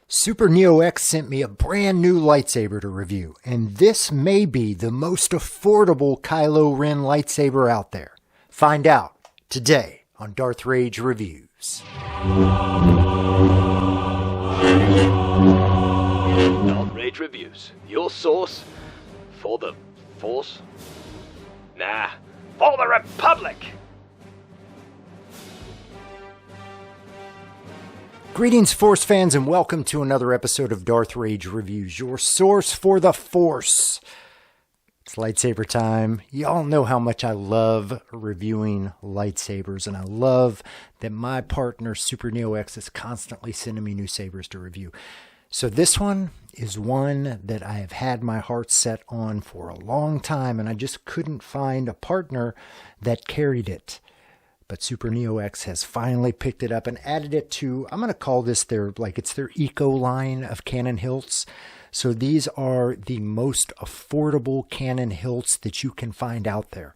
SuperNeoX sent me a brand new lightsaber to review, and this may be the most affordable Kylo Ren lightsaber out there. Find out today on Darth Rage Reviews. Darth Rage Reviews, your source for the Force? Nah, for the Republic! Greetings, Force fans, and welcome to another episode of Darth Rage Reviews, your source for the Force. It's lightsaber time. Y'all know how much I love reviewing lightsabers, and I love that my partner, SuperNeoX, is constantly sending me new sabers to review. So this one is one that I have had my heart set on for a long time, and I just couldn't find a partner that carried it. But SuperNeoX has finally picked it up and added it to, I'm going to call this it's their eco line of cannon hilts. So these are the most affordable cannon hilts that you can find out there.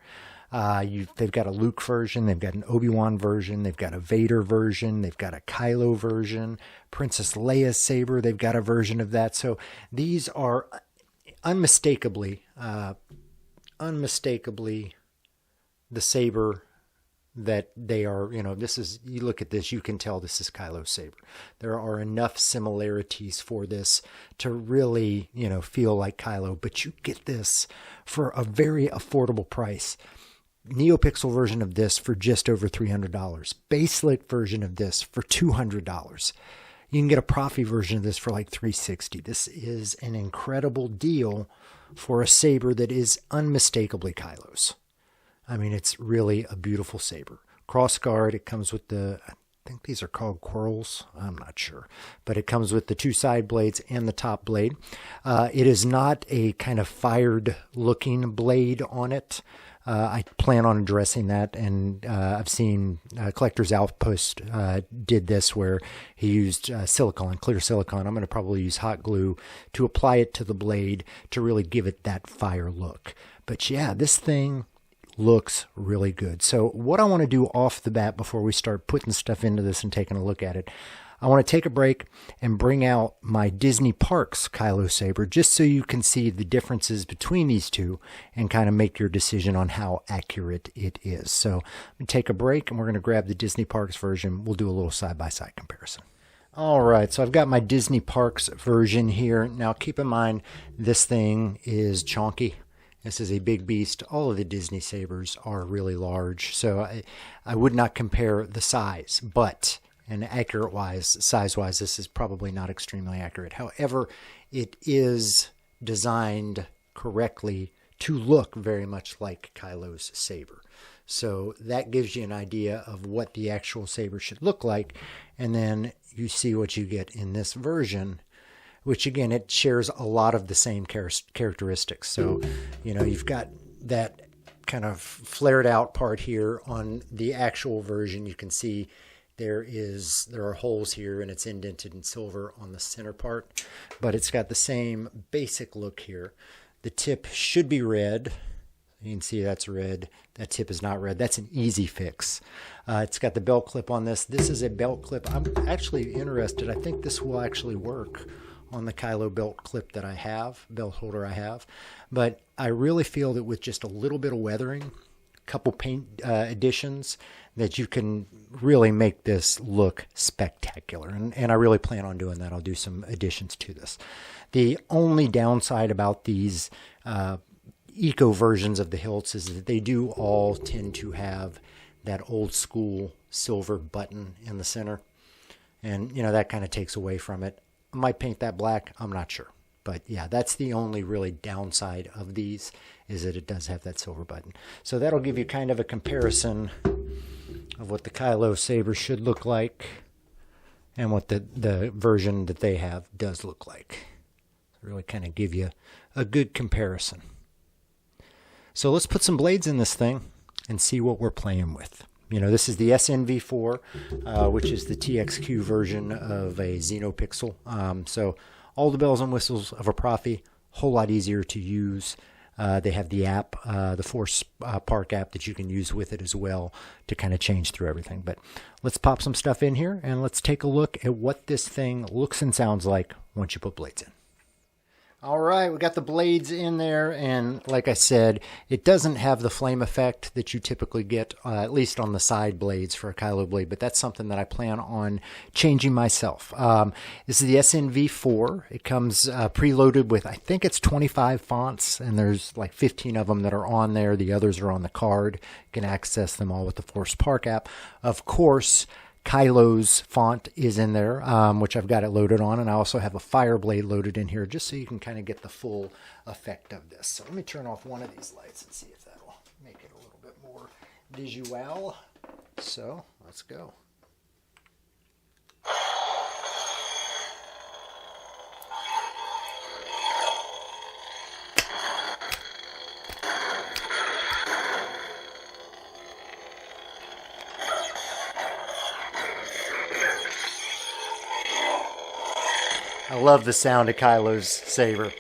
They've got a Luke version, they've got an Obi-Wan version, they've got a Vader version, they've got a Kylo version, Princess Leia's saber, they've got a version of that. So these are unmistakably the saber that they are, you look at this, you can tell this is Kylo's saber. There are enough similarities for this to really, feel like Kylo, but you get this for a very affordable price. Neopixel version of this for just over $300. Basic version of this for $200. You can get a Profi version of this for like $360. This is an incredible deal for a saber that is unmistakably Kylo's. I mean, it's really a beautiful saber. Crossguard, it comes with I think these are called quirls. I'm not sure. But it comes with the two side blades and the top blade. It is not a kind of fired looking blade on it. I plan on addressing that, and I've seen Collector's Outpost did this where he used silicone, clear silicone. I'm going to probably use hot glue to apply it to the blade to really give it that fire look. But yeah, this thing looks really good. So what I want to do off the bat before we start putting stuff into this and taking a look at it, I want to take a break and bring out my Disney Parks Kylo saber just so you can see the differences between these two and kind of make your decision on how accurate it is. So I'm going to take a break and we're going to grab the Disney Parks version. We'll do a little side-by-side comparison. All right, so I've got my Disney Parks version here. Now keep in mind, this thing is chonky. This is a big beast. All of the Disney sabers are really large, so I would not compare the size, but size-wise, this is probably not extremely accurate. However, it is designed correctly to look very much like Kylo's saber. So that gives you an idea of what the actual saber should look like, and then you see what you get in this version, which again, it shares a lot of the same characteristics. So, you've got that kind of flared out part here on the actual version. You can see there are holes here and it's indented in silver on the center part, but it's got the same basic look here. The tip should be red. You can see that's red. That tip is not red. That's an easy fix. It's got the belt clip on this. This is a belt clip. I'm actually interested. I think this will actually work on the Kylo belt holder I have. But I really feel that with just a little bit of weathering, a couple paint additions, that you can really make this look spectacular. And I really plan on doing that. I'll do some additions to this. The only downside about these eco versions of the hilts is that they do all tend to have that old school silver button in the center. And, that kind of takes away from it. I might paint that black. I'm not sure. But yeah, that's the only really downside of these, is that it does have that silver button. So that'll give you kind of a comparison of what the Kylo saber should look like and what the version that they have does look like. Really kind of give you a good comparison. So let's put some blades in this thing and see what we're playing with. This is the SNV4, which is the TXQ version of a Neopixel. So all the bells and whistles of a Profi, whole lot easier to use. They have the app, the Force Park app that you can use with it as well to kind of change through everything. But let's pop some stuff in here and let's take a look at what this thing looks and sounds like once you put blades in. All right, we got the blades in there, and like I said, it doesn't have the flame effect that you typically get, at least on the side blades for a Kylo blade, but that's something that I plan on changing myself. This is the SNV4. It comes preloaded with, I think it's 25 fonts, and there's like 15 of them that are on there. The others are on the card. You can access them all with the Force Park app. Of course, Kylo's font is in there, which I've got it loaded on, and I also have a Fireblade loaded in here just so you can kind of get the full effect of this. So let me turn off one of these lights and see if that'll make it a little bit more visual. So let's go. I love the sound of Kylo's saber.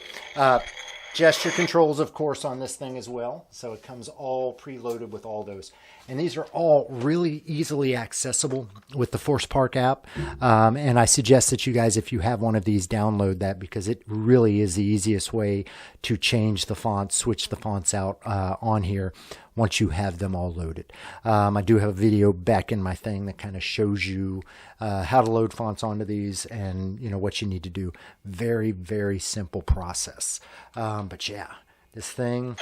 Gesture controls, of course, on this thing as well. So it comes all preloaded with all those. And these are all really easily accessible with the Force Park app. And I suggest that you guys, if you have one of these, download that because it really is the easiest way to change the fonts, switch the fonts out on here once you have them all loaded. I do have a video back in my thing that kind of shows you how to load fonts onto these and what you need to do. Very, very simple process. But yeah, this thing,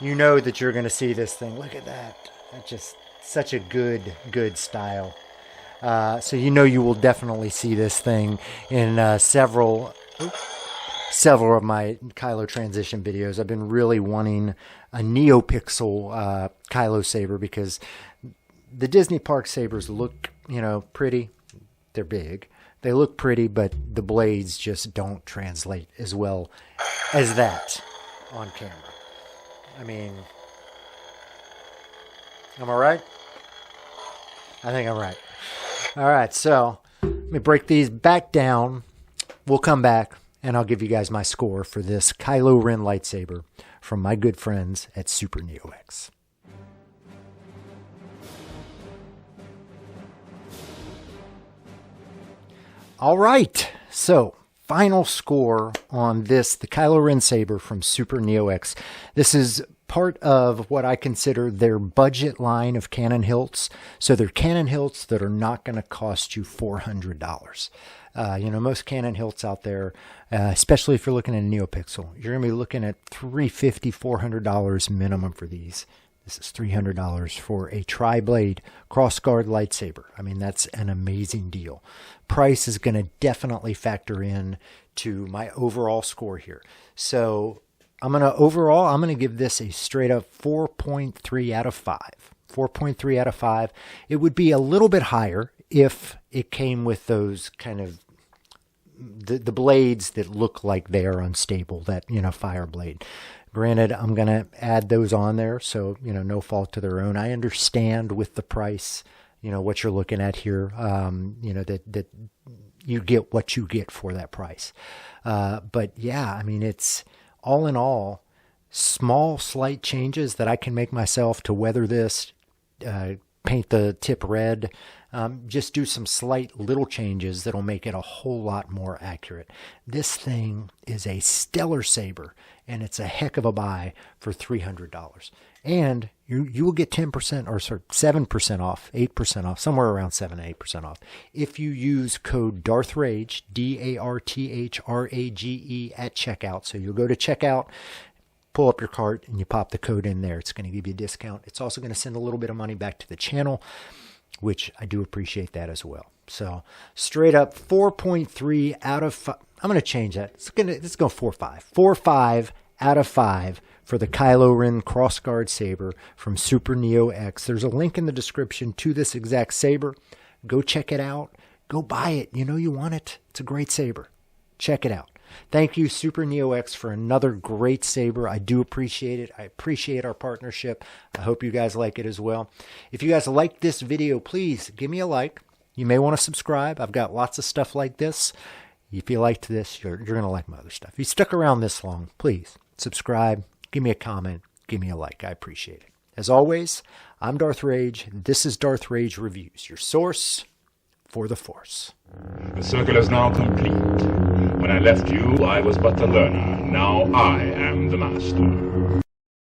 you know that you're going to see this thing. Look at that. That's just such a good style. So you will definitely see this thing in several of my Kylo transition videos. I've been really wanting a Neopixel Kylo saber because the Disney park sabers look, pretty. They're big. They look pretty, but the blades just don't translate as well as that on camera. I mean, am I right? I think I'm right. All right, so let me break these back down. We'll come back, and I'll give you guys my score for this Kylo Ren lightsaber from my good friends at SuperNeoX. All right, so final score on this, the Kylo Ren saber from SuperNeoX. This is part of what I consider their budget line of cannon hilts. So they're cannon hilts that are not going to cost you $400. Most cannon hilts out there, especially if you're looking at a Neopixel, you're going to be looking at $350, $400 minimum for these. This is $300 for a tri-blade cross-guard lightsaber. I mean, that's an amazing deal. Price is going to definitely factor in to my overall score here. So I'm going to give this a straight up 4.3 out of 5. 4.3 out of 5. It would be a little bit higher if it came with those kind of the blades that look like they are unstable, that, fire blade. Granted, I'm going to add those on there, so, no fault to their own. I understand with the price, what you're looking at here, that you get what you get for that price. But yeah, I mean, it's all in all, small, slight changes that I can make myself to weather this, paint the tip red, just do some slight little changes that'll make it a whole lot more accurate. This thing is a stellar saber, and it's a heck of a buy for $300. And you will get 10% or 7% off, 8% off, somewhere around 7 to 8% off if you use code DARTHRAGE, DARTHRAGE at checkout. So you'll go to checkout, pull up your cart, and you pop the code in there. It's going to give you a discount. It's also going to send a little bit of money back to the channel, which I do appreciate that as well. So straight up 4.3 out of 5. I'm going to change that. Let's go 4.5. 4.5 out of 5 for the Kylo Ren crossguard saber from SuperNeoX. There's a link in the description to this exact saber. Go check it out. Go buy it. You want it. It's a great saber. Check it out. Thank you, SuperNeoX, for another great saber. I do appreciate it. I appreciate our partnership. I hope you guys like it as well. If you guys like this video, please give me a like. You may want to subscribe. I've got lots of stuff like this. If you liked this, you're going to like my other stuff. If you stuck around this long, please subscribe, give me a comment, give me a like. I appreciate it. As always, I'm Darth Rage. This is Darth Rage Reviews, your source for the Force. The circle is now complete. When I left you, I was but a learner. Now I am the master.